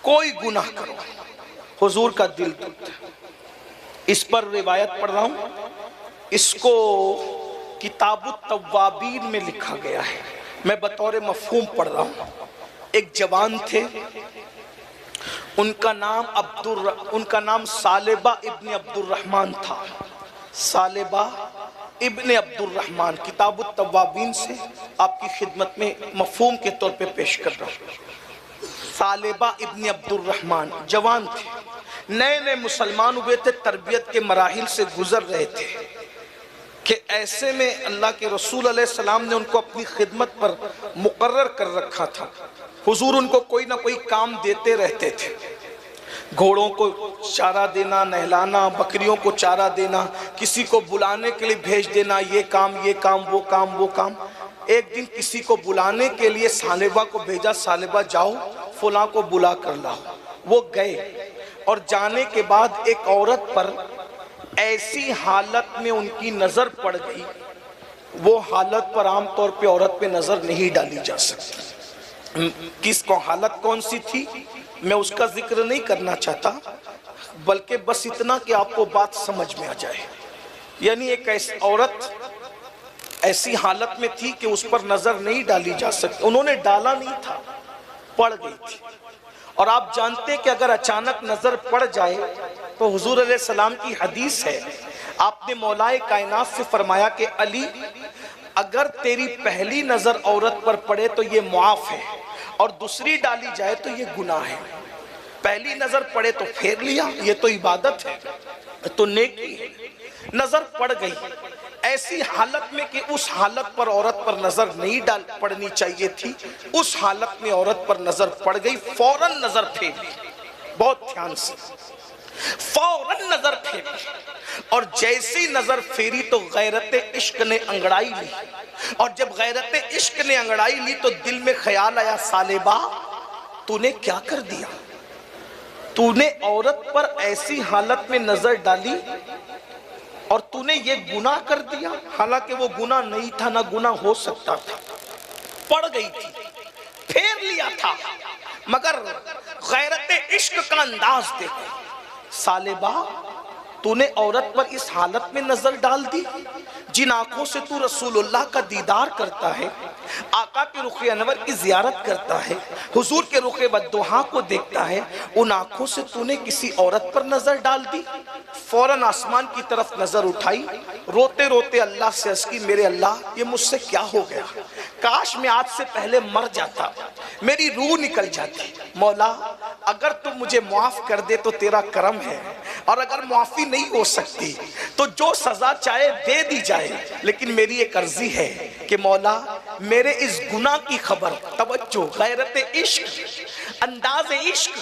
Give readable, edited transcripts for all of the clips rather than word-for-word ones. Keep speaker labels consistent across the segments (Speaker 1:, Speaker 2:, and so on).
Speaker 1: کوئی گناہ کرو حضور کا دل دکھتا ہے۔ اس پر روایت پڑھ رہا ہوں، اس کو کتاب التوابین میں لکھا گیا ہے، میں بطور مفہوم پڑھ رہا ہوں۔ ایک جوان تھے، ان کا نام ثعلبہ ابن عبد الرحمن تھا۔ ثعلبہ ابن عبد الرحمن، کتاب التوابین سے آپ کی خدمت میں مفہوم کے طور پہ پیش کر رہا ہوں۔ ثعلبہ ابن عبد الرحمن جوان تھے، نئے نئے مسلمان ہوئے تھے، تربیت کے مراحل سے گزر رہے تھے کہ ایسے میں اللہ کے رسول علیہ السلام نے ان کو اپنی خدمت پر مقرر کر رکھا تھا۔ حضور ان کو کوئی نہ کوئی کام دیتے رہتے تھے، گھوڑوں کو چارہ دینا، نہلانا، بکریوں کو چارہ دینا، کسی کو بلانے کے لیے بھیج دینا، یہ کام وہ کام۔ ایک دن کسی کو بلانے کے لیے ثعلبہ کو بھیجا، ثعلبہ جاؤ فلاں کو بلا کر لاؤ۔ وہ گئے اور جانے کے بعد ایک عورت پر ایسی حالت میں ان کی نظر پڑ گئی، وہ حالت پر عام طور پہ عورت پہ نظر نہیں ڈالی جا سکتی۔ کس کو حالت کون سی تھی میں اس کا ذکر نہیں کرنا چاہتا، بلکہ بس اتنا کہ آپ کو بات سمجھ میں آ جائے۔ یعنی ایک ایسی عورت ایسی حالت میں تھی کہ اس پر نظر نہیں ڈالی جا سکتی، انہوں نے ڈالا نہیں تھا، پڑ گئی تھی۔ اور آپ جانتے کہ اگر اچانک نظر پڑ جائے تو حضور علیہ السلام کی حدیث ہے، آپ نے مولائے کائنات سے فرمایا کہ علی اگر تیری پہلی نظر عورت پر پڑے تو یہ معاف ہے، اور دوسری ڈالی جائے تو یہ گناہ ہے۔ پہلی نظر پڑے تو پھیر لیا، یہ تو عبادت ہے، تو نیکی ہے۔ نظر پڑ گئی ایسی حالت میں کہ اس حالت پر عورت پر نظر نہیں پڑنی چاہیے تھی، اس حالت میں عورت پر نظر پڑ گئی، فوراً نظر پھیر لی، بہت دھیان سے فوراً نظر پھیری، اور جیسی نظر پھیری تو غیرت عشق نے انگڑائی لی، اور جب غیرت عشق نے انگڑائی لی تو دل میں خیال آیا، ثعلبہ تو نے کیا کر دیا؟ تو نے عورت پر ایسی حالت میں نظر ڈالی اور تو نے یہ گناہ کر دیا، حالانکہ وہ گناہ نہیں تھا، نہ گناہ ہو سکتا تھا، پڑ گئی تھی، پھیر لیا تھا، مگر غیرت عشق کا انداز دیکھو۔ ثعلبہ تو نے عورت پر اس حالت میں نظر ڈال دی، جن آنکھوں سے تو رسول اللہ کا دیدار کرتا ہے، آقا کے رخ انور کی زیارت کرتا ہے، حضور کے رخ بدوحا کو دیکھتا ہے، ان آنکھوں سے تو نے کسی عورت پر نظر ڈال دی۔ فوراً آسمان کی طرف نظر اٹھائی، روتے روتے اللہ سے عرض کی، میرے اللہ یہ مجھ سے کیا ہو گیا؟ کاش میں آج سے پہلے مر جاتا، میری روح نکل جاتی۔ مولا اگر تم مجھے معاف کر دے تو تیرا کرم ہے، اور اگر معافی نہیں ہو سکتی تو جو سزا چاہے دے دی جائے، لیکن میری ایک عرضی ہے کہ مولا میرے اس گناہ کی خبر، توجہ، غیرت عشق، انداز عشق،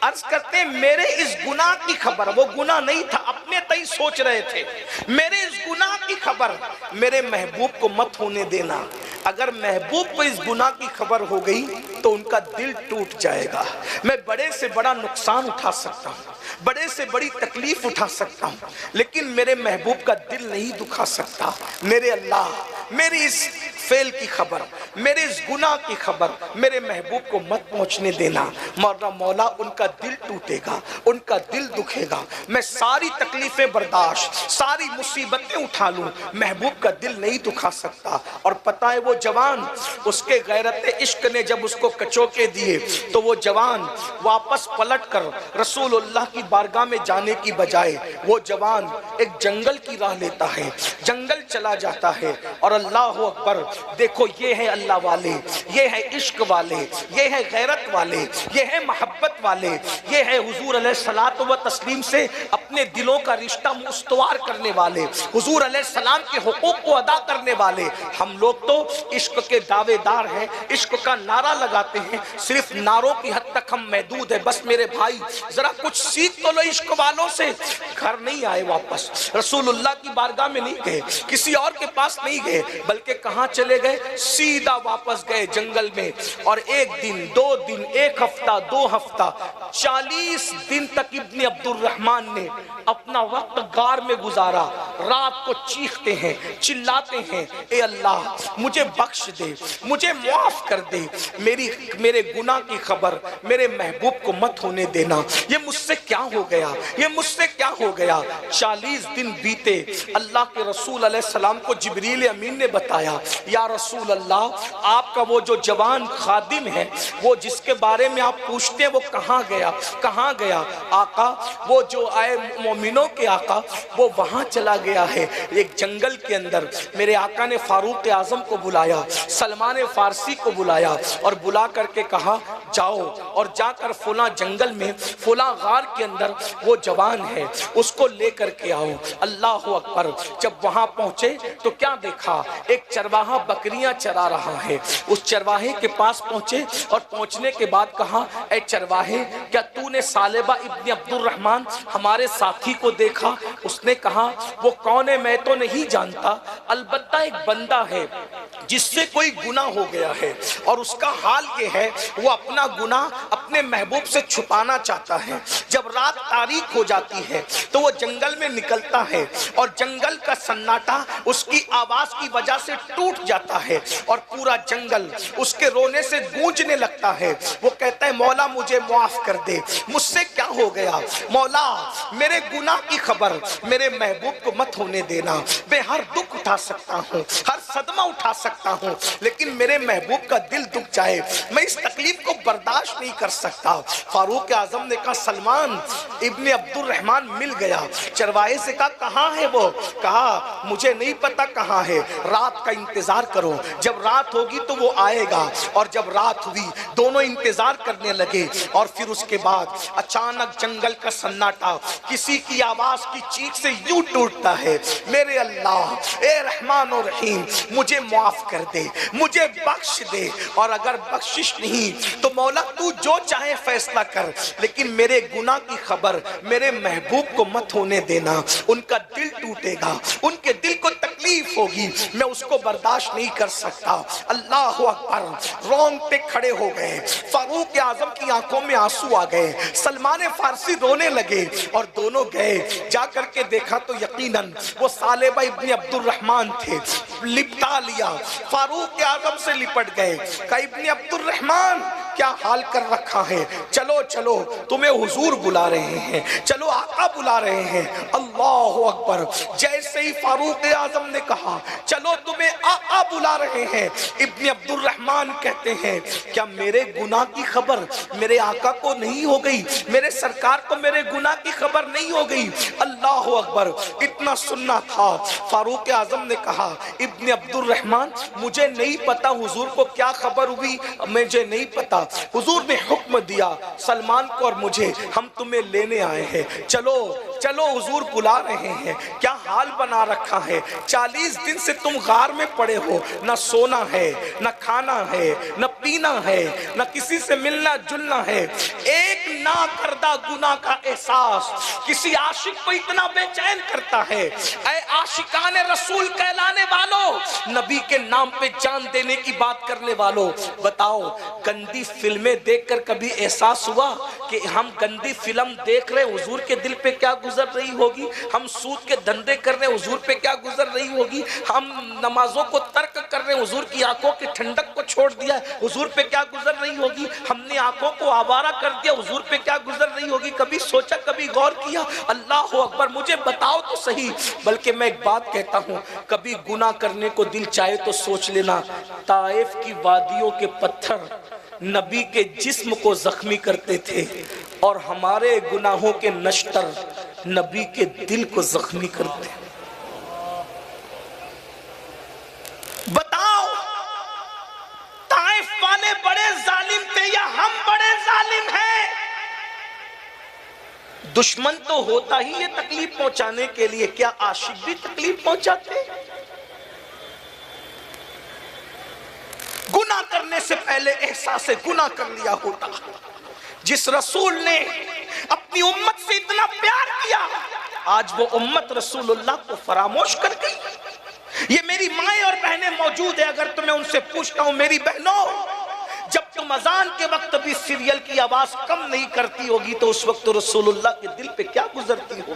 Speaker 1: عرض کرتے ہیں میرے اس گناہ کی خبر، وہ گناہ نہیں تھا، اپنے تئی سوچ رہے تھے، میرے اس گناہ کی خبر میرے محبوب کو مت ہونے دینا، اگر محبوب کو اس گناہ کی خبر ہو گئی تو ان کا دل ٹوٹ جائے گا، میں بڑے سے بڑا نقصان اٹھا سکتا ہوں، بڑے سے بڑی تکلیف اٹھا سکتا ہوں، لیکن میرے محبوب کا دل نہیں دکھا سکتا۔ میرے اللہ میری اس فعل کی خبر، میرے اس گناہ کی خبر میرے محبوب کو مت پہنچنے دینا، مولا ان کا دل ٹوٹے گا، ان کا دل دکھے گا، میں ساری تکلیفیں برداشت، ساری مصیبتیں اٹھا لوں، محبوب کا دل نہیں دکھا سکتا۔ اور پتہ ہے وہ جوان، اس کے غیرت عشق نے جب اس کو کچوکے دیے تو وہ جوان واپس پلٹ کر رسول اللہ کی بارگاہ میں جانے کی بجائے وہ جوان ایک جنگل کی راہ لیتا ہے، جنگل چلا جاتا ہے، اور اللہ اکبر، دیکھو یہ ہے اللہ والے، یہ ہے عشق والے، یہ ہے غیرت والے، یہ ہے محبت والے، یہ ہے حضور علیہ الصلوۃ والتسلیم سے اپنے دلوں کا رشتہ استوار کرنے والے، حضور علیہ السلام کے حقوق کو ادا کرنے والے۔ ہم لوگ تو عشق کے دعوے دار ہیں، عشق کا نعرہ لگاتے ہیں، صرف نعروں کی حد تک ہم محدود ہیں۔ بس میرے بھائی ذرا کچھ سیکھ تو لو عشق والوں سے۔ گھر نہیں آئے واپس، رسول اللہ کی بارگاہ میں نہیں گئے، کسی اور کے پاس نہیں گئے، بلکہ کہاں چلے گئے؟ سیدھا واپس گئے جنگل میں، اور ایک دن، دو دن، ایک ہفتہ، دو ہفتہ، 40 دن تک ابن عبد الرحمن نے اپنا وقت غار میں گزارا، رات کو چیختے ہیں، چلاتے ہیں، اے اللہ مجھے بخش دے، مجھے معاف کر دے، میرے گناہ کی خبر میرے محبوب کو مت ہونے دینا، یہ مجھ سے کیا ہو گیا، یہ مجھ سے کیا ہو گیا۔ 40 دن بیتے، اللہ کے رسول علیہ السلام کو جبریل امین نے بتایا، یا رسول اللہ آپ کا وہ جو جوان خادم ہے، وہ جس کے بارے میں آپ پوچھتے ہیں وہ کہاں گیا، کہاں گیا؟ آقا وہ جو آئے مومنوں کے آقا وہ وہاں چلا گیا ہے ایک جنگل کے اندر۔ میرے آقا نے فاروق اعظم کو بلایا، سلمان فارسی کو بلایا اور بلا کر کے کہا جاؤ اور جا کر فلاں جنگل میں فلاں غار کے اندر وہ جوان ہے اس کو لے کر کے آؤ۔ اللہ اکبر۔ جب وہاں پہنچے تو کیا دیکھا؟ ایک چرواہا بکریاں چرا رہا ہے۔ اس چرواہے کے پاس پہنچے اور پہنچنے کے بعد کہا اے چرواہے کیا تو نے ثعلبہ ابن عبد الرحمن ہمارے ساتھی کو دیکھا؟ اس نے کہا وہ کون ہے میں تو نہیں جانتا، البتہ ایک بندہ ہے جس سے کوئی گناہ ہو گیا ہے اور اس کا حال یہ ہے وہ اپنا گناہ اپنے محبوب سے چھپانا چاہتا ہے۔ جب رات تاریک ہو جاتی ہے تو وہ جنگل میں نکلتا ہے اور جنگل کا سناٹا اس کی آواز کی وجہ سے ٹوٹ جاتا ہے اور پورا جنگل اس کے رونے سے گونجنے لگتا ہے۔ وہ کہتا ہے مولا مجھے معاف کر دے، مجھ سے کیا ہو گیا؟ مولا میرے گناہ کی خبر میرے محبوب کو مت ہونے دینا، میں ہر دکھ اٹھا سکتا ہوں، ہر صدمہ اٹھا سکتا ہوں، لیکن میرے محبوب کا دل دکھ جائے میں اس تکلیف کو برداشت نہیں کر سکتا۔ فاروق اعظم نے کہا سلمان ابن عبد الرحمن مل گیا۔ چرواہے سے کہا کہاں ہے وہ؟ کہا مجھے نہیں پتا کہاں ہے، رات کا انتظار کرو، جب رات ہوگی تو وہ آئے گا۔ اور جب رات ہوئی دونوں انتظار کرنے لگے اور پھر اس کے بعد اچانک جنگل کا سناٹا کسی کی آواز کی چیخ سے یوں ٹوٹتا ہے، میرے اللہ اے رحمان و رحیم مجھے معاف کر دے، مجھے بخش دے، اور اگر بخشش نہیں تو مولا تو جو چاہے فیصلہ کر، لیکن میرے گناہ کی خبر میرے محبوب کو مت ہونے دینا، ان کا دل ٹوٹے گا، ان کے دل کو تکلیف ہوگی، میں اس کو برداشت نہیں کر سکتا۔ اللہ اکبر۔ رونگٹے کھڑے ہو گئے، فاروق اعظم کی آنکھوں میں آنسو آ گئے، سلمان فارسی رونے لگے اور دونوں گئے، جا کر کے دیکھا تو یقیناً وہ ثعلبہ ابن عبد الرحمن تھے۔ لپٹا لیا، فاروق اعظم سے لپٹ گئے، کہا ابن عبد الرحمن کیا حال کر رکھا ہے؟ چلو چلو تمہیں حضور بلا رہے ہیں، چلو آقا بلا رہے ہیں۔ اللہ اکبر۔ جیسے ہی فاروق اعظم نے کہا چلو تمہیں آقا بلا رہے ہیں، ابن عبد الرحمن کہتے ہیں کیا میرے گناہ کی خبر میرے آقا کو نہیں ہو گئی؟ میرے سرکار کو میرے گناہ کی خبر نہیں ہو گئی؟ اللہ اکبر۔ اتنا سننا تھا، فاروق اعظم نے کہا ابن عبد الرحمن مجھے نہیں پتا حضور کو کیا خبر ہوئی، مجھے نہیں پتا، حضور نے حکم دیا سلمان کو اور مجھے، ہم تمہیں لینے آئے ہیں، چلو چلو حضور بلا رہے ہیں۔ کیا حال بنا رکھا ہے، 40 دن سے تم غار میں پڑے ہو، نہ سونا ہے، نہ کھانا ہے، نہ پینا ہے، نہ کسی سے ملنا جلنا ہے۔ ایک نہ کردہ گناہ کا احساس کسی عاشق کو اتنا بے چین کرتا ہے۔ اے عاشقان رسول کہلانے والوں، نبی کے نام پہ جان دینے کی بات کرنے والوں، بتاؤ گندی فلمیں دیکھ کر کبھی احساس ہوا کہ ہم گندی فلم دیکھ رہے حضور کے دل پہ کیا گزر رہی ہوگی؟ ہم سود کے دھندے کر رہے حضور پہ کیا گزر رہی ہوگی؟ ہم نمازوں کو ترک کر رہے حضور کی آنکھوں کی ٹھنڈک کو چھوڑ دیا حضور پہ کیا گزر رہی ہوگی؟ ہم نے آنکھوں کو آوارہ کر دیا حضور پہ کیا گزر رہی ہوگی؟ کبھی سوچا، کبھی غور کیا؟ اللہ اکبر۔ مجھے بتاؤ تو صحیح۔ بلکہ میں ایک بات کہتا ہوں، کبھی گناہ کرنے کو دل چاہے تو سوچ لینا، طائف کی وادیوں کے پتھر نبی کے جسم کو زخمی کرتے تھے اور ہمارے گناہوں کے نشتر نبی کے دل کو زخمی کرتے ہیں۔ بتاؤ طائف والے بڑے ظالم تھے یا ہم بڑے ظالم ہیں؟ دشمن تو ہوتا ہی یہ تکلیف پہنچانے کے لیے، کیا عاشق بھی تکلیف پہنچاتے؟ گناہ کرنے سے پہلے احساس گناہ کر لیا ہوتا۔ جس رسول نے اپنی امت سے اتنا پیار کیا، آج وہ امت رسول اللہ کو فراموش کر گئی۔ یہ میری مائیں اور بہنیں موجود ہیں، اگر تو میں ان سے پوچھتا ہوں میری بہنوں، جب تم اذان کے وقت بھی سیریل کی آواز کم نہیں کرتی ہوگی تو اس وقت رسول اللہ کے دل پہ کیا گزرتی ہو؟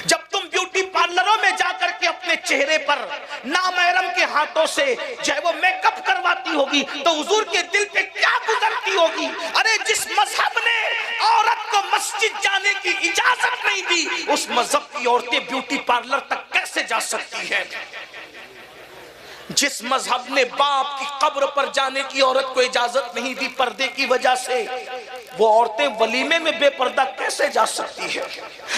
Speaker 1: جب تم بیوٹی پارلروں میں جا کر کے اپنے چہرے پر نامحرم کے ہاتھوں سے جو ہے وہ میک اپ کرواتی ہوگی تو حضور کے دل پہ کیا گزرتی ہوگی؟ ارے جس مذہب نے عورت کو مسجد جانے کی اجازت نہیں دی، اس مذہب کی عورتیں بیوٹی پارلر تک کیسے جا سکتی ہیں؟ جس مذہب نے باپ کی قبر پر جانے کی عورت کو اجازت نہیں دی پردے کی وجہ سے، وہ عورتیں ولیمے میں بے پردہ کیسے جا سکتی ہے؟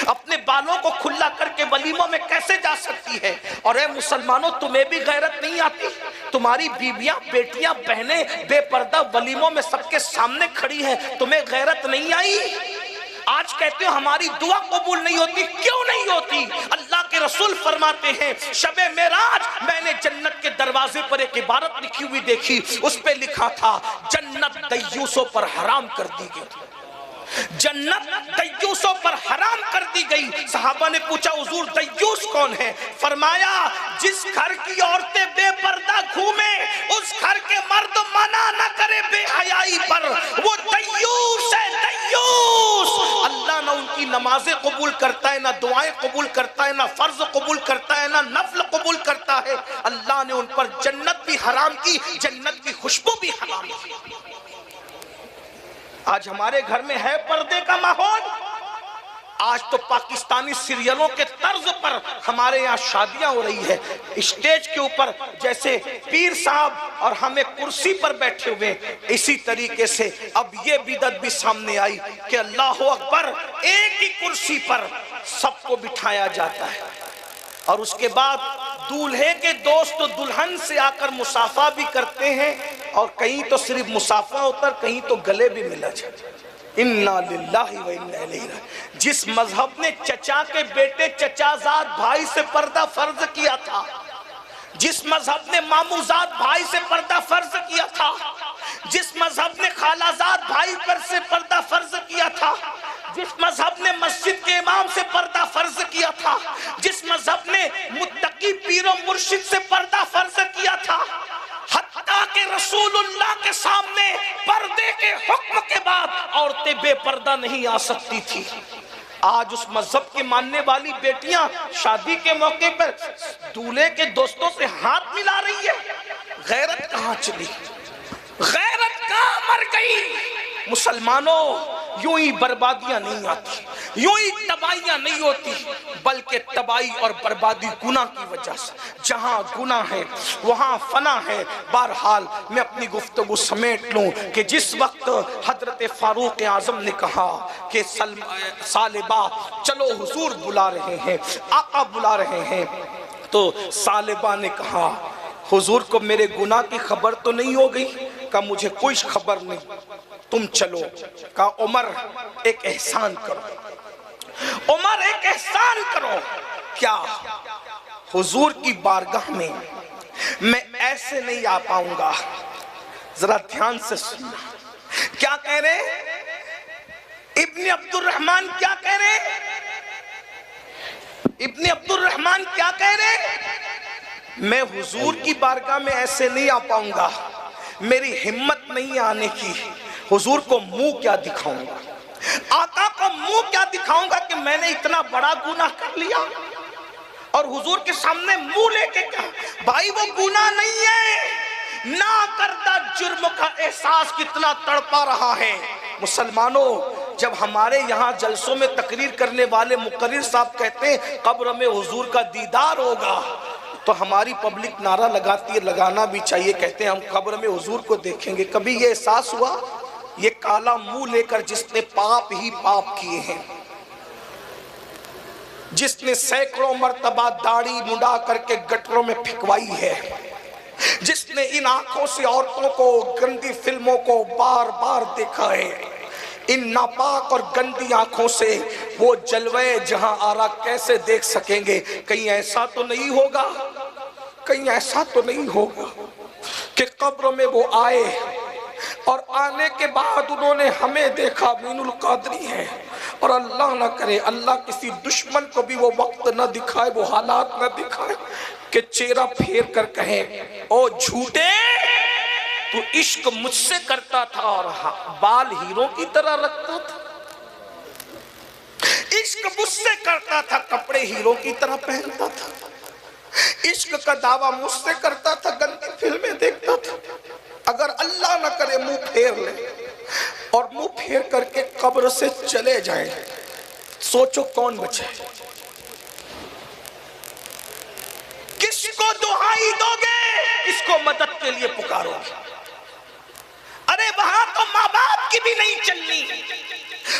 Speaker 1: اپنے بالوں کو کھلا کر کے ولیموں میں کیسے جا سکتی ہے؟ اور اے مسلمانوں، تمہیں بھی غیرت نہیں آتی؟ تمہاری بیویاں، بیٹیاں، بہنیں بے پردہ ولیموں میں سب کے سامنے کھڑی ہیں، تمہیں غیرت نہیں آئی؟ آج کہتے ہو ہماری دعا قبول نہیں ہوتی، کیوں نہیں ہوتی؟ اللہ کے رسول فرماتے ہیں شب معراج میں نے جنت کے دروازے پر ایک عبارت لکھی ہوئی دیکھی، اس پہ لکھا تھا جنت دیوسوں پر حرام کر دی گئی، جنت دیوسوں پر حرام کر دی گئی۔ صحابہ نے پوچھا حضور دیوس کون ہے؟ فرمایا جس گھر کی عورتیں بے پردہ گھومیں، اس گھر کے مرد منع نہ کرے بے حیائی پر، وہ دیوس ہے، دیوس۔ اللہ نہ ان کی نمازیں قبول کرتا ہے، نہ دعائیں قبول کرتا ہے، نہ فرض قبول کرتا ہے، نہ نفل قبول کرتا ہے۔ اللہ نے ان پر جنت بھی حرام کی، جنت کی خوشبو بھی حرام کی۔ آج ہمارے گھر میں ہے پردے کا ماحول؟ آج تو پاکستانی سیریلوں کے طرز پر ہمارے یہاں شادیاں ہو رہی ہے، اسٹیج کے اوپر جیسے پیر صاحب اور ہمیں کرسی پر بیٹھے ہوئے، اسی طریقے سے اب یہ بدعت بھی سامنے آئی کہ اللہ اکبر ایک ہی کرسی پر سب کو بٹھایا جاتا ہے، اور اس کے بعد دولہے کے دوست دلہن سے آ کر مصافحہ بھی کرتے ہیں، اور کہیں تو صرف مصافحہ ہوتا ہے، کہیں تو گلے بھی ملا جاتا ہے۔ اِنَّا لِلَّهِ وَإِنَّا إِلَيْهِ رَاجِعُونَ۔ جس مذہب نے چچا کے بیٹے چچازاد بھائی سے پردہ فرض کیا تھا، جس مذہب نے ماموزاد بھائی سے پردہ فرض کیا تھا، جس مذہب نے خالازاد بھائی پر سے پردہ فرض کیا تھا، جس مذہب نے مسجد کے امام سے پردہ فرض کیا تھا، جس مذہب نے متقی پیر و مرشد سے پردہ فرض کیا تھا، حتیٰ کہ رسول اللہ کے سامنے پردے کے حکم کے بعد عورتیں بے پردہ نہیں آ سکتی تھی، آج اس مذہب کے ماننے والی بیٹیاں شادی کے موقع پر دولہے کے دوستوں سے ہاتھ ملا رہی ہے۔ غیرت کہاں چلی؟ غیرت کہاں مر گئی؟ مسلمانوں، یوں ہی بربادیاں نہیں آتی، یوں ہی تباہیاں نہیں ہوتی، بلکہ تباہی اور بربادی گناہ کی وجہ سے۔ جہاں گناہ ہے وہاں فنا ہے۔ بہرحال میں اپنی گفتگو سمیٹ لوں کہ جس وقت حضرت فاروق اعظم نے کہا کہ ثعلبہ چلو حضور بلا رہے ہیں، آقا بلا رہے ہیں، تو ثعلبہ نے کہا حضور کو میرے گناہ کی خبر تو نہیں ہو گئی؟ کہا مجھے کوئی خبر نہیں، تم چلو۔ کہا عمر ایک احسان کرو، عمر ایک احسان کرو۔ کیا؟ حضور کی بارگاہ میں ایسے نہیں آ پاؤں گا، ذرا دھیان سے سننا۔ کیا کہہ رہے ابن عبد الرحمن؟ کیا کہہ رہے ابن عبد الرحمن؟ کیا کہہ رہے؟ میں حضور کی بارگاہ میں ایسے نہیں آ پاؤں گا، میری ہمت نہیں آنے کی، حضور کو منہ کیا دکھاؤں گا، آقا کو منہ کیا دکھاؤں گا کہ میں نے اتنا بڑا گناہ کر لیا، اور حضور کے سامنے منہ لے کے کہا بھائی وہ گناہ نہیں ہے، نہ کردہ جرم کا احساس کتنا تڑپا رہا ہے۔ مسلمانوں، جب ہمارے یہاں جلسوں میں تقریر کرنے والے مقرر صاحب کہتے ہیں قبر میں حضور کا دیدار ہوگا، تو ہماری پبلک نعرہ لگاتی ہے، لگانا بھی چاہیے، کہتے ہیں ہم قبر میں حضور کو دیکھیں گے۔ کبھی یہ احساس ہوا یہ کالا منہ لے کر جس نے پاپ ہی پاپ کیے ہیں، جس نے سینکڑوں مرتبہ داڑھی مڈا کر کے گٹروں میں پھکوائی ہے، جس نے ان آنکھوں سے عورتوں کو، گندی فلموں کو بار بار دیکھا ہے، ان ناپاک اور گندی آنکھوں سے وہ جلوے جہاں آرا کیسے دیکھ سکیں گے؟ کہیں ایسا تو نہیں ہوگا، کہیں ایسا تو نہیں ہوگا کہ قبر میں وہ آئے اور آنے کے بعد انہوں نے ہمیں دیکھا مین القادری ہے، اور اللہ نہ کرے اللہ کسی دشمن کو بھی وہ وقت نہ دکھائے، وہ حالات نہ دکھائے کہ چہرہ پھیر کر کہیں او جھوٹے تو عشق مجھ سے کرتا تھا اور بال ہیروں کی طرح رکھتا تھا، عشق مجھ سے کرتا تھا کپڑے ہیروں کی طرح پہنتا تھا، عشق کا دعویٰ مجھ سے کرتا تھا گندی فلمیں دیکھتا تھا، اگر اللہ نہ کرے منہ پھیر لے اور منہ پھیر کر کے قبر سے چلے جائیں، سوچو کون بچے؟ کس کو دعائی دو گے؟ کس کو مدد کے لیے پکارو گے؟ ارے وہاں تو ماں باپ کی بھی نہیں چلنی،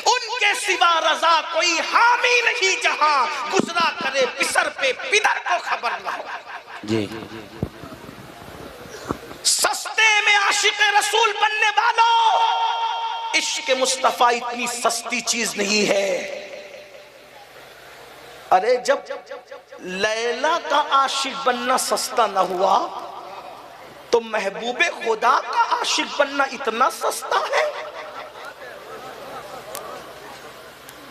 Speaker 1: ان کے سوا رضا کوئی حامی نہیں جہاں گزرا کرے پسر پہ پدر کو خبر نہ ہو۔
Speaker 2: جی
Speaker 1: سستے میں عاشق رسول بننے والوں، عشق مصطفیٰ اتنی سستی چیز نہیں ہے۔ ارے جب لیلا کا عاشق بننا سستا نہ ہوا تو محبوب خدا کا عاشق بننا اتنا سستا ہے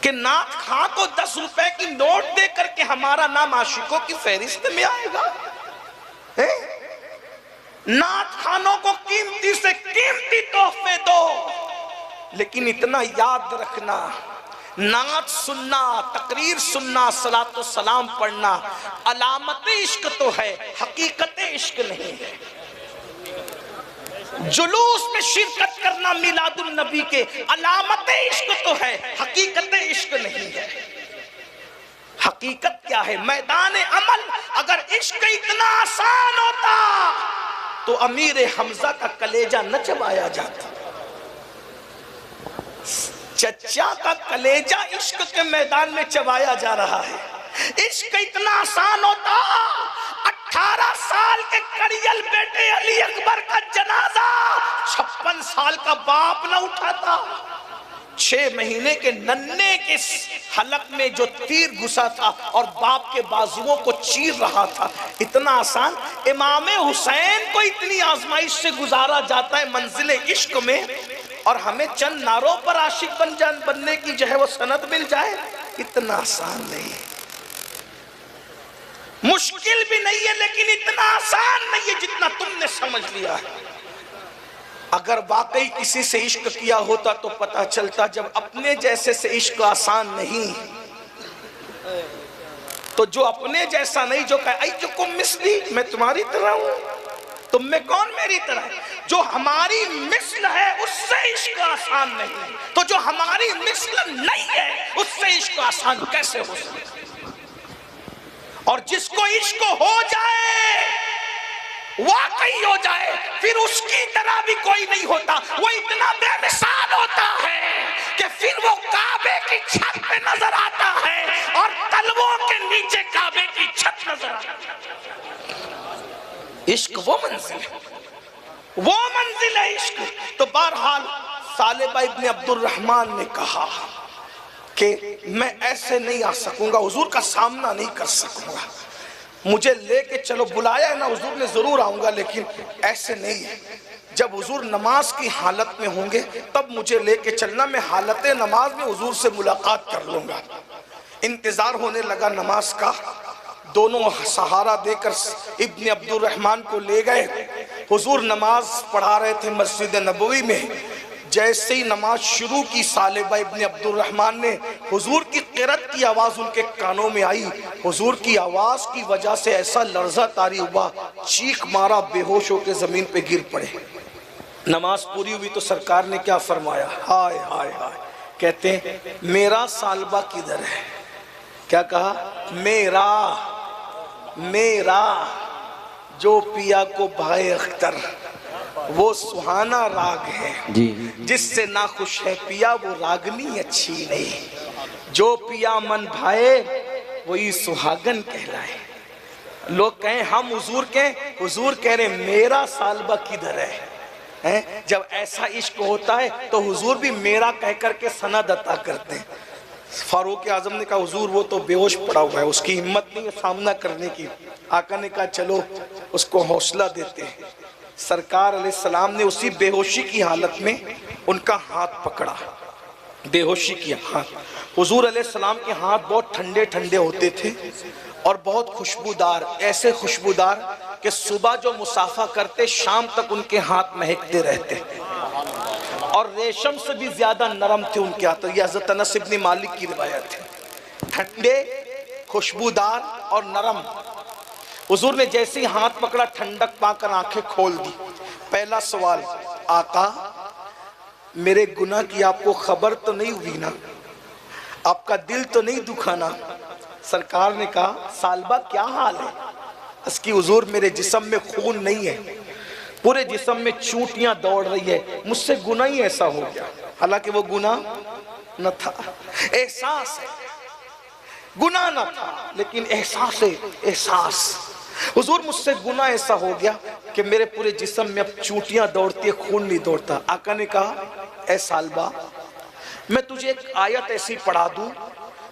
Speaker 1: کہ نعت خواں کو 10 روپے کی نوٹ دے کر کے ہمارا نام عاشقوں کی فہرست میں آئے گا۔ نعت خانوں کو قیمتی سے قیمتی تحفے دو، لیکن اتنا یاد رکھنا، نعت سننا، تقریر سننا، صلاۃ و سلام پڑھنا علامت عشق تو ہے، حقیقت عشق نہیں ہے۔ جلوس میں شرکت کرنا میلاد النبی کے علامت عشق تو ہے، حقیقت عشق نہیں ہے۔ حقیقت کیا ہے؟ میدان عمل اگر عشق اتنا آسان ہوتا تو امیر حمزہ کا کلیجہ نہ چبایا جاتا۔ چچا کا کلیجہ عشق کے میدان میں چبایا جا رہا ہے۔ عشق اتنا آسان ہوتا 18 سال کے کڑیل بیٹے علی اکبر کا جنازہ 56 سال کا باپ نہ اٹھاتا، 6 مہینے کے ننھے کے حلق میں جو تیر گھسا تھا اور باپ کے بازوؤں کو چیر رہا تھا، اتنا آسان امام حسین کو اتنی آزمائش سے گزارا جاتا ہے منزل عشق میں، اور ہمیں چند نعروں پر عاشق بننے کی جو ہے وہ سند مل جائے، اتنا آسان نہیں ہے۔ مشکل بھی نہیں ہے لیکن اتنا آسان نہیں ہے جتنا تم نے سمجھ لیا ہے۔ اگر واقعی کسی سے عشق کیا ہوتا تو پتہ چلتا جب اپنے جیسے سے عشق آسان نہیں، تو جو اپنے جیسا نہیں، جو کہے ایکم مثلی، میں تمہاری طرح ہوں، تم میں کون میری طرح ہے؟ جو ہماری مثل ہے اس سے عشق آسان نہیں، تو جو ہماری مثل نہیں ہے اس سے عشق آسان کیسے ہو سکتا؟ اور جس کو عشق ہو جائے، واقعی ہو جائے، پھر اس کی طرح بھی کوئی نہیں ہوتا، وہ اتنا بے مثال ہوتا ہے کہ پھر وہ کعبے کی چھت پہ نظر آتا ہے اور تلووں کے نیچے کعبے کی چھت نظر آتا ہے۔ عشق وہ منزل ہے، وہ منزل ہے عشق۔ تو بہرحال ثعلبہ ابن عبد الرحمن نے کہا کہ میں ایسے نہیں آ سکوں گا، حضور کا سامنا نہیں کر سکوں گا، مجھے لے کے چلو، بلایا ہے نا حضور نے، ضرور آؤں گا لیکن ایسے نہیں ہے۔ جب حضور نماز کی حالت میں ہوں گے تب مجھے لے کے چلنا، میں حالت نماز میں حضور سے ملاقات کر لوں گا۔ انتظار ہونے لگا نماز کا، دونوں سہارا دے کر ابن عبد الرحمن کو لے گئے۔ حضور نماز پڑھا رہے تھے مسجد نبوی میں، جیسے ہی نماز شروع کی ثعلبہ ابن عبد الرحمن نے، حضور کی قرأت کی آواز ان کے کانوں میں آئی، حضور کی آواز کی وجہ سے ایسا لرزہ طاری ہوا، چیخ مارا، بے ہوش ہو کے زمین پہ گر پڑے۔ نماز پوری ہوئی تو سرکار نے کیا فرمایا؟ ہائے ہائے ہائے، کہتے ہیں میرا ثعلبہ کدھر ہے؟ کیا کہا؟ میرا جو پیا کو بھائے اختر، وہ سہانا راگ ہے جس سے نہ خوش ہے پیا، وہ راگنی اچھی نہیں، جو پیا من بھائے وہی سہاگن کہلائے۔ لوگ کہیں ہم حضور کہیں، حضور کہہ رہے میرا ثعلبہ کدھر ہے؟ جب ایسا عشق ہوتا ہے تو حضور بھی میرا کہہ کر کے سند عطا کرتے ہیں۔ فاروق اعظم نے کہا حضور وہ تو بے ہوش پڑا ہوا ہے، اس کی ہمت نہیں ہے سامنا کرنے کی۔ آقا نے کہا چلو اس کو حوصلہ دیتے ہیں۔ سرکار علیہ السلام نے اسی بے ہوشی کی حالت میں ان کا ہاتھ پکڑا، بے ہوشی کی ہاتھ۔ حضور علیہ السلام کے ہاتھ بہت ٹھنڈے ٹھنڈے ہوتے تھے اور بہت خوشبودار، ایسے خوشبودار کہ صبح جو مسافہ کرتے شام تک ان کے ہاتھ مہکتے رہتے اور ریشم سے بھی زیادہ نرم تھے ان کے ہاتھ. یہ حضرت انس ابن مالک کی روایت ہے. ٹھنڈے، خوشبودار اور نرم. حضور نے جیسے ہی ہاتھ پکڑا ٹھنڈک پا کر آنکھیں کھول دی. پہلا سوال، آقا میرے گناہ کی آپ کو خبر تو نہیں ہوئی نا؟ آپ کا دل تو نہیں دکھا نا؟ سرکار نے کہا سالبہ کیا حال ہے؟ اس کی حضور میرے جسم میں خون نہیں ہے، پورے جسم میں چونٹیاں دوڑ رہی ہے، مجھ سے گناہ ہی ایسا ہو گیا. حالانکہ وہ گناہ نہ تھا، احساس ہے. گناہ نہ تھا لیکن احساس ہے، احساس. حضور مجھ سے گناہ ایسا ہو گیا کہ میرے پورے جسم میں اب چونٹیاں دوڑتی ہے، خون نہیں دوڑتا. آقا نے کہا اے سالبہ میں تجھے ایک آیت ایسی پڑھا دوں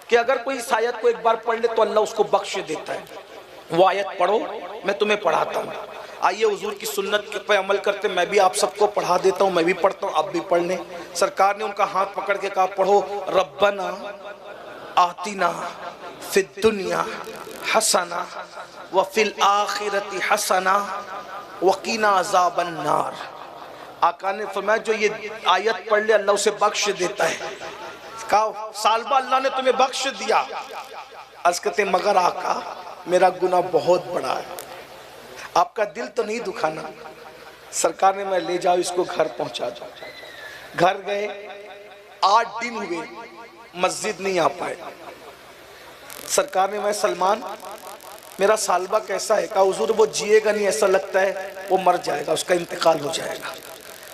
Speaker 1: کہ اگر کوئی اس آیت کو ایک بار پڑھ لے تو اللہ اس کو بخش دیتا ہے. وہ آیت پڑھو، میں تمہیں پڑھاتا ہوں. آئیے حضور کی سنت پہ عمل کرتے، میں بھی آپ سب کو پڑھا دیتا ہوں، میں بھی پڑھتا ہوں، آپ بھی پڑھ لیں. سرکار نے ان کا ہاتھ پکڑ کے کہا پڑھو، ربنا آتنا فی الدنیا حسنہ وفی الآخرۃ حسنہ وقنا عذاب النار. آقا نے فرمایا جو یہ آیت پڑھ لے اللہ اسے بخش دیتا ہے. کہا سالبہ اللہ نے تمہیں بخش دیا. عرض کرتے مگر آقا میرا گناہ بہت بڑا ہے، آپ کا دل تو نہیں دکھانا؟ سرکار نے میں لے جاؤ اس کو گھر پہنچا دو. گھر گئے، 8 دن ہوئے مسجد نہیں آ پائے. سرکار نے میں سلمان میرا سالبہ کیسا ہے؟ کہا حضور وہ جیے گا نہیں، ایسا لگتا ہے وہ مر جائے گا، اس کا انتقال ہو جائے گا.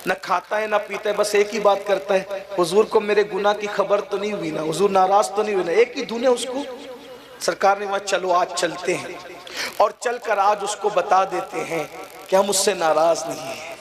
Speaker 1: نہ کھاتا ہے نہ پیتا ہے، بس ایک ہی بات کرتا ہے حضور کو میرے گناہ کی خبر تو نہیں ہوئی نا؟ حضور ناراض تو نہیں ہوئی نا؟ ایک ہی دھن ہے اس کو. سرکار نے وہاں چلو آج چلتے ہیں اور چل کر آج اس کو بتا دیتے ہیں کہ ہم اس سے ناراض نہیں ہیں.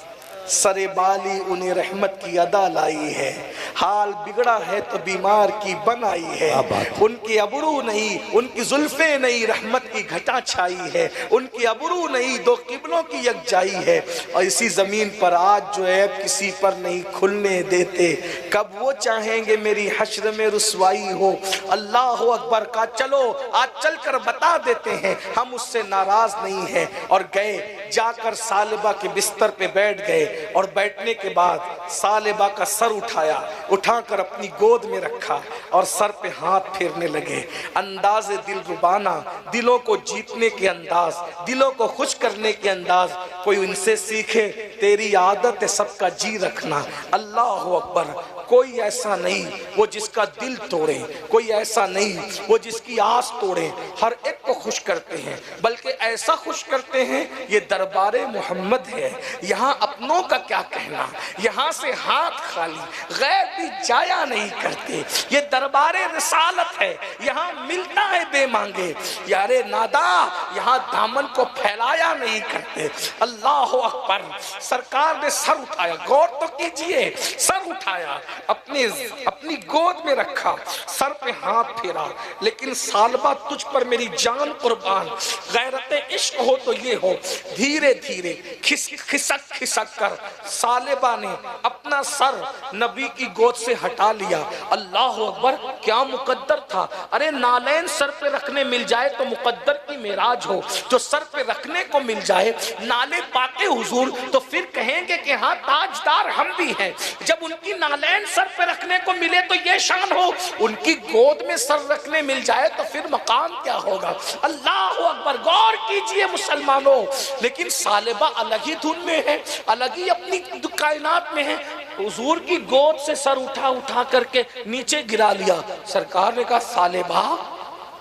Speaker 1: سر بالی انہیں رحمت کی ادا لائی ہے، حال بگڑا ہے تو بیمار کی بنائی ہے. ان کی ابرو نہیں، ان کی زلفیں نہیں، رحمت کی گھٹا چھائی ہے. ان کی ابرو نہیں، دو قبلوں کی یکجائی ہے. اور اسی زمین پر آج جو عیب کسی پر نہیں کھلنے دیتے، کب وہ چاہیں گے میری حشر میں رسوائی ہو. اللہ اکبر کا چلو آج چل کر بتا دیتے ہیں ہم اس سے ناراض نہیں ہیں. اور گئے جا کر سالبہ کے بستر پہ بیٹھ گئے اور بیٹھنے کے بعد سالبہ کا سر اٹھایا، اٹھا کر اپنی گود میں رکھا اور سر پہ ہاتھ پھیرنے لگے. انداز دل ربانہ، دلوں کو جیتنے کے انداز، دلوں کو خوش کرنے کے انداز. کوئی ان سے سیکھے، تیری عادت ہے سب کا جی رکھنا. اللہ اکبر. کوئی ایسا نہیں وہ جس کا دل توڑے، کوئی ایسا نہیں وہ جس کی آس توڑے. ہر ایک کو خوش کرتے ہیں، بلکہ ایسا خوش کرتے ہیں یہ دربار محمد ہے، یہاں اپنوں کا کیا کہنا، یہاں سے ہاتھ خالی، غیر بھی جایا نہیں کرتے. یہ دربار رسالت ہے، یہاں ملتا ہے بے مانگے. یار نادا یہاں دامن کو پھیلایا نہیں کرتے. اللہ اکبر. سرکار نے سر اٹھایا، غور تو کیجئے، سر اٹھایا، اپنی گود میں رکھا، سر پہ ہاتھ پھیرا. لیکن سالبہ تجھ پر میری جان قربان، غیرت عشق ہو تو یہ ہو. دھیرے دھیرے کھسک کھسک کر سالبہ نے اپنا سر نبی کی گود سے ہٹا لیا. اللہ اکبر. کیا مقدر تھا. ارے نالین سر پہ رکھنے مل جائے تو مقدر کی معراج ہو. جو سر پہ رکھنے کو مل جائے نالے پاتے حضور تو پھر کہیں گے کہ ہاں تاجدار ہم بھی ہیں. جب ان کی نالین سر پہ رکھنے کو ملے تو یہ شان ہو، ان کی گود میں سر رکھنے مل جائے تو پھر مقام کیا ہوگا. اللہ اکبر. غور کیجئے مسلمانوں. لیکن سالبہ الگ ہی دھن میں ہے، الگ ہی اپنی کائنات میں ہے. حضور کی گود سے سر اٹھا کر کے نیچے گرا لیا. سرکار نے کہا سالبہ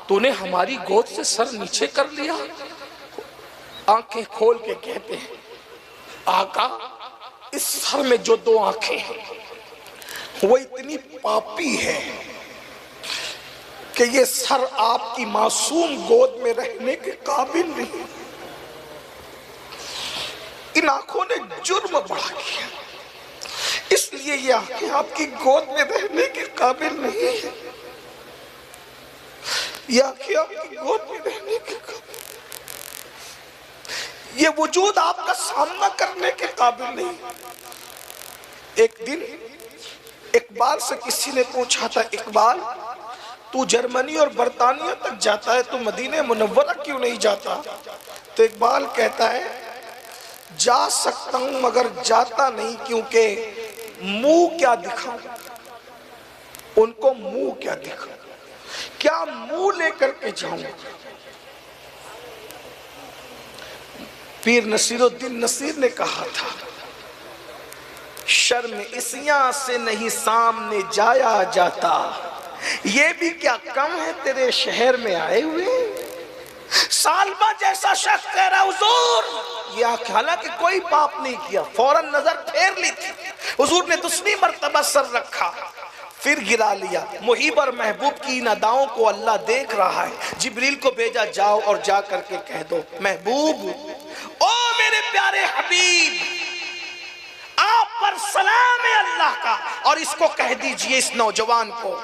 Speaker 1: تو نے ہماری گود سے سر نیچے کر لیا. آنکھیں کھول کے کہتے ہیں آقا اس سر میں جو 2 آنکھیں ہیں وہ اتنی پاپی ہے کہ یہ سر آپ کی معصوم گود میں رہنے کے قابل نہیں. ان آنکھوں نے جرم بڑھا کیا، اس لیے یہ آنکھیں آپ کی گود میں رہنے کے قابل نہیں ہیں. یہ آنکھیں آپ کی گود میں رہنے کے قابل، یہ وجود آپ کا سامنا کرنے کے قابل نہیں. ایک دن اقبال سے کسی نے پوچھا تھا اقبال تو جرمنی اور برطانیہ تک جاتا ہے تو مدینہ منورہ کیوں نہیں جاتا؟ تو اقبال کہتا ہے جا سکتا ہوں مگر جاتا نہیں، کیونکہ منہ کیا دکھاؤں، ان کو منہ کیا دکھاؤں، کیا منہ لے کر کے جاؤں۔ پیر نصیر الدین نصیر نے کہا تھا شرم اسیاں سے نہیں سامنے جایا جاتا، یہ بھی کیا کم ہے تیرے شہر میں آئے ہوئے۔ سالبہ جیسا شخص کہہ رہا حضور، یہ حالانکہ کوئی پاپ نہیں کیا، فوراً نظر پھیر لی تھی، حضور نے دوسری مرتبہ سر رکھا پھر گرا لیا۔ محب اور محبوب کی ان اداؤں کو اللہ دیکھ رہا ہے۔ جبریل کو بھیجا جاؤ اور جا کر کے کہہ دو محبوب، او میرے پیارے حبیب، آپ پر سلام ہے اللہ کا، اور اس کو کہہ دیجئے اس نوجوان کو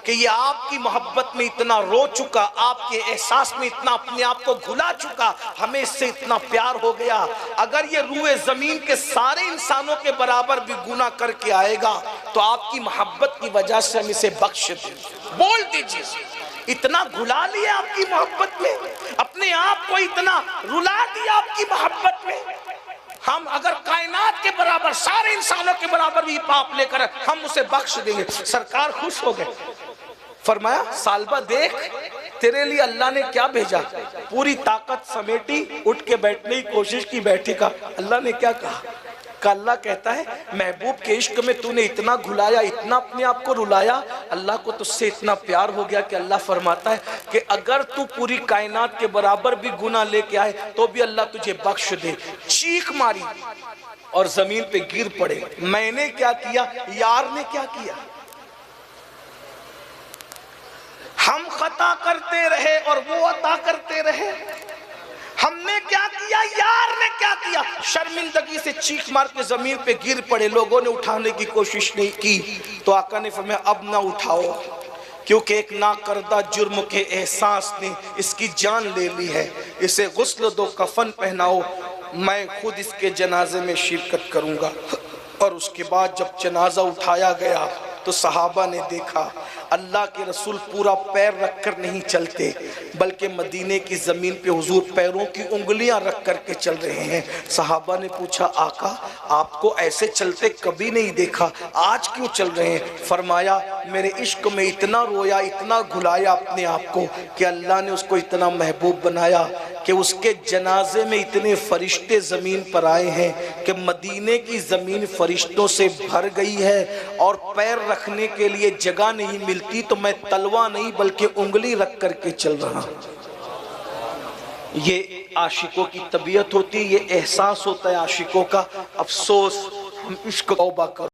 Speaker 1: کہ یہ آپ کی محبت میں اتنا رو چکا، آپ کے احساس میں اتنا اپنے آپ کو گھلا چکا، ہمیں اس سے اتنا پیار ہو گیا، اگر یہ روئے زمین کے سارے انسانوں کے برابر بھی گناہ کر کے آئے گا تو آپ کی محبت کی وجہ سے ہم اسے بخش دیں۔ بول دیجئے، اتنا گھلا لیا آپ کی محبت میں، اپنے آپ کو اتنا رلا دیا آپ کی محبت میں۔ ہم اگر کائنات کے برابر سارے انسانوں کے برابر بھی پاپ لے کر ہم اسے بخش دیں گے۔ سرکار خوش ہو گئے، فرمایا سالبہ دیکھ تیرے لیے اللہ نے کیا بھیجا، پوری طاقت سمیٹی، اٹھ کے بیٹھنے کی کوشش کی، بیٹھی کا اللہ نے کیا کہا، کہ اللہ کہتا ہے محبوب کے عشق میں تو نے اتنا گھلایا، اتنا اپنے آپ کو رلایا، اللہ کو تجھ سے اتنا پیار ہو گیا کہ اللہ فرماتا ہے کہ اگر تو پوری کائنات کے برابر بھی گناہ لے کے آئے تو بھی اللہ تجھے بخش دے۔ چیخ ماری اور زمین پہ گر پڑے، میں نے کیا کیا، یار نے کیا کیا۔ ہم خطا کرتے رہے اور وہ عطا کرتے رہے، ہم نے کیا کیا، یار نے کیا کیا۔ شرمندگی سے چیخ مار کے زمین پہ گر پڑے، لوگوں نے اٹھانے کی کوشش نہیں کی تو آقا نے فرمایا اب نہ اٹھاؤ، کیونکہ ایک ناکردہ جرم کے احساس نے اس کی جان لے لی ہے، اسے غسل دو، کفن پہناؤ، میں خود اس کے جنازے میں شرکت کروں گا۔ اور اس کے بعد جب جنازہ اٹھایا گیا تو صحابہ نے دیکھا اللہ کے رسول پورا پیر رکھ کر نہیں چلتے، بلکہ مدینے کی زمین پہ حضور پیروں کی انگلیاں رکھ کر کے چل رہے ہیں۔ صحابہ نے پوچھا آقا آپ کو ایسے چلتے کبھی نہیں دیکھا، آج کیوں چل رہے ہیں؟ فرمایا میرے عشق میں اتنا رویا، اتنا گھلایا اپنے آپ کو کہ اللہ نے اس کو اتنا محبوب بنایا کہ اس کے جنازے میں اتنے فرشتے زمین پر آئے ہیں کہ مدینے کی زمین فرشتوں سے بھر گئی ہے، اور پیر رکھنے کے لیے جگہ نہیں ملتی تو میں تلوہ نہیں بلکہ انگلی رکھ کر کے چل رہا۔ یہ عاشقوں کی طبیعت ہوتی ہے، یہ احساس ہوتا ہے عاشقوں کا۔ افسوس ہم عشق توبہ کرو۔